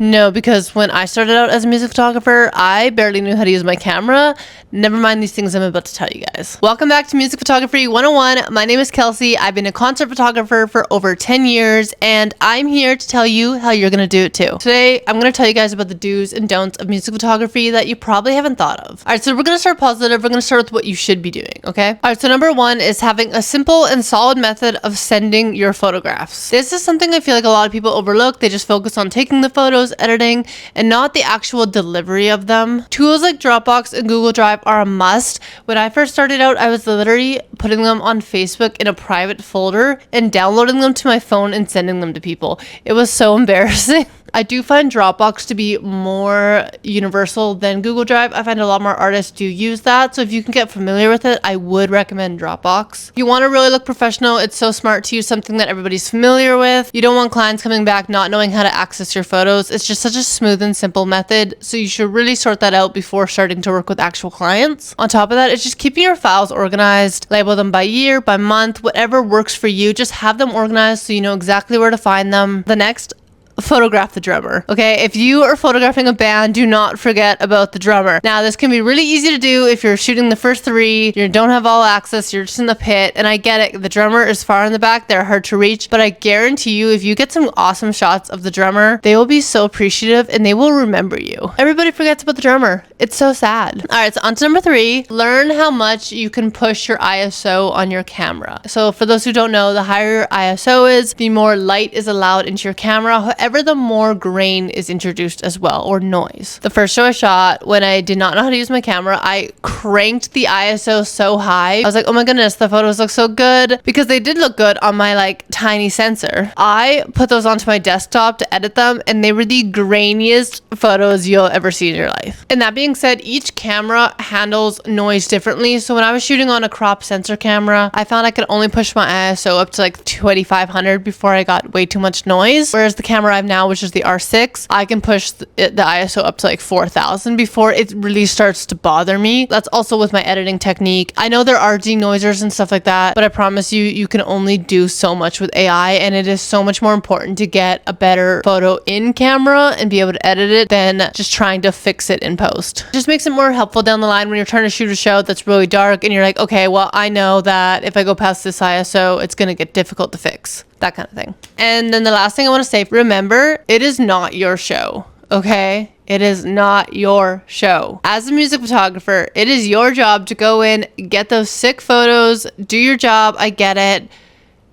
No, because when I started out as a music photographer, I barely knew how to use my camera. Never mind these things I'm about to tell you guys. Welcome back to Music Photography 101. My name is Kelsey. I've been a concert photographer for over 10 years, and I'm here to tell you how you're going to do it too. Today, I'm going to tell you guys about the do's and don'ts of music photography that you probably haven't thought of. All right, so we're going to start positive. We're going to start with what you should be doing, okay? All right, so number one is having a simple and solid method of sending your photographs. This is something I feel like a lot of people overlook. They just focus on taking the photos, editing, and not the actual delivery of them. Tools like Dropbox and Google Drive are a must. When I first started out, I was literally putting them on Facebook in a private folder and downloading them to my phone and sending them to people. It was so embarrassing. I do find Dropbox to be more universal than Google Drive. I find a lot more artists do use that. So if you can get familiar with it, I would recommend Dropbox. You want to really look professional. It's so smart to use something that everybody's familiar with. You don't want clients coming back not knowing how to access your photos. It's just such a smooth and simple method. So you should really sort that out before starting to work with actual clients. On top of that, it's just keeping your files organized. Label them by year, by month, whatever works for you. Just have them organized so you know exactly where to find them. The next, photograph the drummer. Okay, if you are photographing a band, do not forget about the drummer. Now, this can be really easy to do if you're shooting the first three, you don't have all access, you're just in the pit, and I get it, the drummer is far in the back, they're hard to reach, but I guarantee you, if you get some awesome shots of the drummer, they will be so appreciative and they will remember you. Everybody forgets about the drummer. It's so sad. All right, so on to number three, learn how much you can push your ISO on your camera. So for those who don't know, the higher your ISO is, the more light is allowed into your camera. However, the more grain is introduced as well, or noise. The first show I shot, when I did not know how to use my camera, I cranked the ISO so high. I was like, oh my goodness, the photos look so good, because they did look good on my like tiny sensor. I put those onto my desktop to edit them, and they were the grainiest photos you'll ever see in your life. And that being said, each camera handles noise differently. So when I was shooting on a crop sensor camera, I found I could only push my ISO up to like 2500 before I got way too much noise. Whereas the camera I have now, which is the R6, I can push the ISO up to like 4000 before it really starts to bother me. That's also with my editing technique. I know there are denoisers and stuff like that, but I promise you, you can only do so much with AI, and it is so much more important to get a better photo in camera and be able to edit it than just trying to fix it in post. It just makes it more helpful down the line when you're trying to shoot a show that's really dark and you're like, okay, well, I know that if I go past this ISO, it's going to get difficult to fix. That kind of thing. And then the last thing I want to say, remember, it is not your show, okay? It is not your show. As a music photographer, it is your job to go in, get those sick photos, do your job, I get it,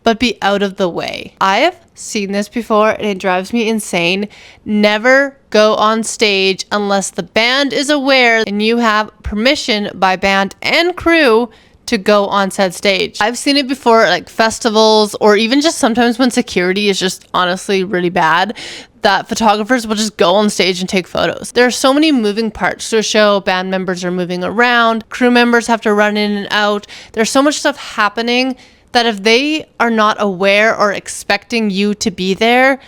but be out of the way. I have seen this before and it drives me insane. Never go on stage unless the band is aware and you have permission by band and crew to go on said stage. I've seen it before, like festivals, or even just sometimes when security is just honestly really bad, that photographers will just go on stage and take photos. There are so many moving parts to a show. Band members are moving around, crew members have to run in and out. There's so much stuff happening that if they are not aware or expecting you to be there,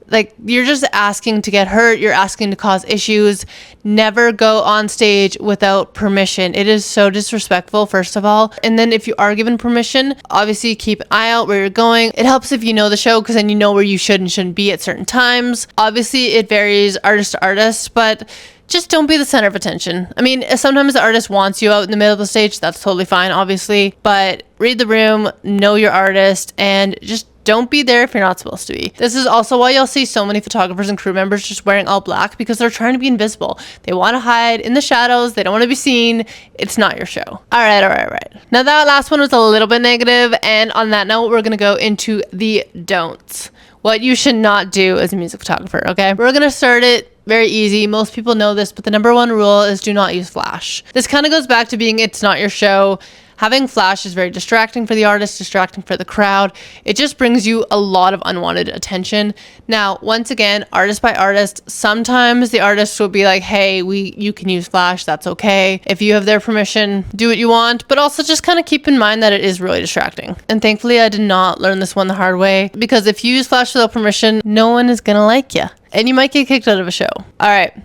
like, you're just asking to get hurt. You're asking to cause issues. Never go on stage without permission. It is so disrespectful, first of all. And then if you are given permission, obviously keep an eye out where you're going. It helps if you know the show, because then you know where you should and shouldn't be at certain times. Obviously, it varies artist to artist, but just don't be the center of attention. I mean, sometimes the artist wants you out in the middle of the stage. That's totally fine, obviously. But read the room, know your artist, and just don't be there if you're not supposed to be. This is also why you'll see so many photographers and crew members just wearing all black, because they're trying to be invisible. They want to hide in the shadows. They don't want to be seen. It's not your show. All right. Now that last one was a little bit negative, and on that note, we're going to go into the don'ts. What you should not do as a music photographer, okay? We're going to start it very easy. Most people know this, but the number one rule is do not use flash. This kind of goes back to being it's not your show. Having flash is very distracting for the artist, distracting for the crowd. It just brings you a lot of unwanted attention. Now, once again, artist by artist, sometimes the artist will be like, hey, you can use flash, that's okay. If you have their permission, do what you want, but also just kind of keep in mind that it is really distracting. And thankfully, I did not learn this one the hard way, because if you use flash without permission, no one is gonna like you, and you might get kicked out of a show. All right.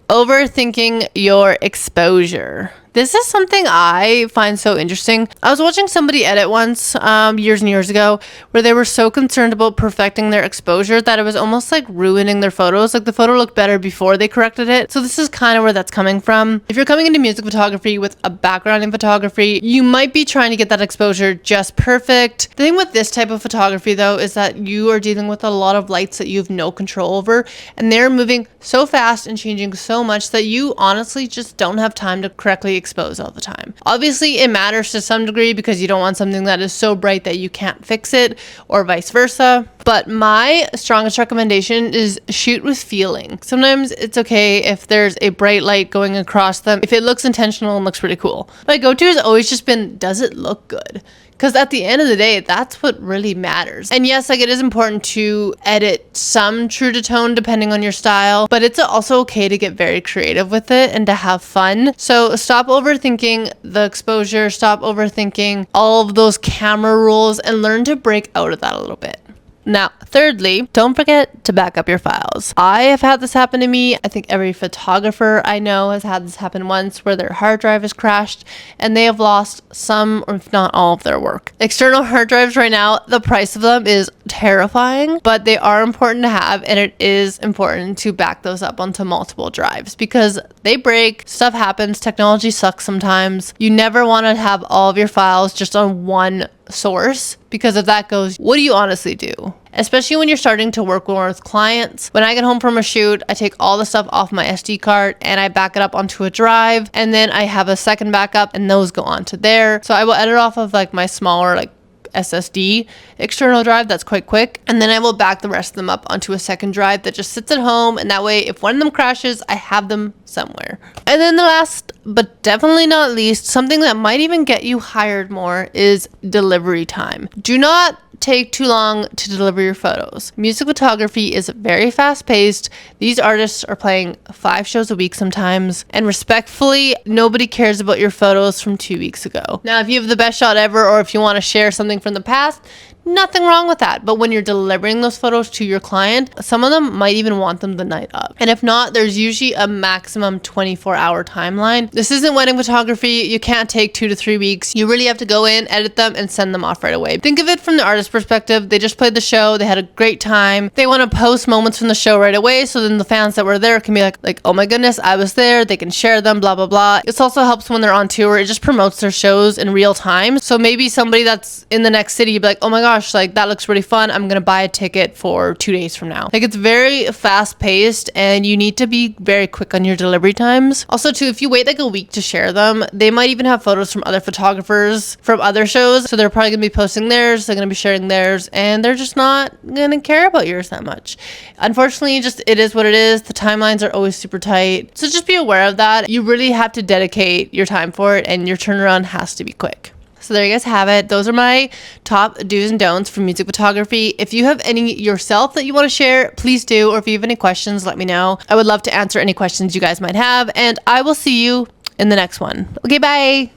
Overthinking your exposure. This is something I find so interesting. I was watching somebody edit once, years and years ago, where they were so concerned about perfecting their exposure that it was almost like ruining their photos. Like the photo looked better before they corrected it. So this is kind of where that's coming from. If you're coming into music photography with a background in photography, you might be trying to get that exposure just perfect. The thing with this type of photography though is that you are dealing with a lot of lights that you have no control over, and they're moving so fast and changing so much that you honestly just don't have time to correctly expose all the time. Obviously it matters to some degree because you don't want something that is so bright that you can't fix it, or vice versa. But my strongest recommendation is shoot with feeling. Sometimes it's okay if there's a bright light going across them, if it looks intentional and looks pretty cool. My go-to has always just been, does it look good? Because at the end of the day, that's what really matters. And yes, like it is important to edit some true to tone depending on your style, but it's also okay to get very creative with it and to have fun. So stop overthinking the exposure, stop overthinking all of those camera rules, and learn to break out of that a little bit. Now, thirdly, don't forget to back up your files. I have had this happen to me. I think every photographer I know has had this happen once, where their hard drive has crashed and they have lost some, or if not all, of their work. External hard drives right now, the price of them is terrifying, but they are important to have, and it is important to back those up onto multiple drives because they break, stuff happens, technology sucks sometimes. You never want to have all of your files just on one source, because if that goes, what do you honestly do? Especially when you're starting to work more with clients. When I get home from a shoot, I take all the stuff off my SD card and I back it up onto a drive, and then I have a second backup and those go onto there. So I will edit off of like my smaller like SSD external drive that's quite quick, and then I will back the rest of them up onto a second drive that just sits at home, and that way if one of them crashes, I have them somewhere. And then the last but definitely not least, something that might even get you hired more, is delivery time. Do not take too long to deliver your photos. Music photography is very fast paced. These artists are playing 5 shows a week sometimes, and respectfully, nobody cares about your photos from 2 weeks ago. Now, if you have the best shot ever, or if you want to share something from the past, nothing wrong with that. But when you're delivering those photos to your client, some of them might even want them the night of. And if not, there's usually a maximum 24-hour timeline. This isn't wedding photography. You can't take 2 to 3 weeks. You really have to go in, edit them, and send them off right away. Think of it from the artist's perspective. They just played the show. They had a great time. They want to post moments from the show right away, so then the fans that were there can be like, oh my goodness, I was there. They can share them, blah, blah, blah. This also helps when they're on tour. It just promotes their shows in real time. So maybe somebody that's in the next city, you'd be like, oh my gosh, like that looks really fun. I'm gonna buy a ticket for 2 days from now. Like, it's very fast paced, and you need to be very quick on your delivery times. Also too, if you wait like a week to share them, they might even have photos from other photographers from other shows, so they're probably gonna be posting theirs, they're gonna be sharing theirs, and they're just not gonna care about yours that much. Unfortunately, just it is what it is. The timelines are always super tight, so just be aware of that. You really have to dedicate your time for it, and your turnaround has to be quick. So there you guys have it. Those are my top do's and don'ts for music photography. If you have any yourself that you want to share, please do. Or if you have any questions, let me know. I would love to answer any questions you guys might have. And I will see you in the next one. Okay, bye.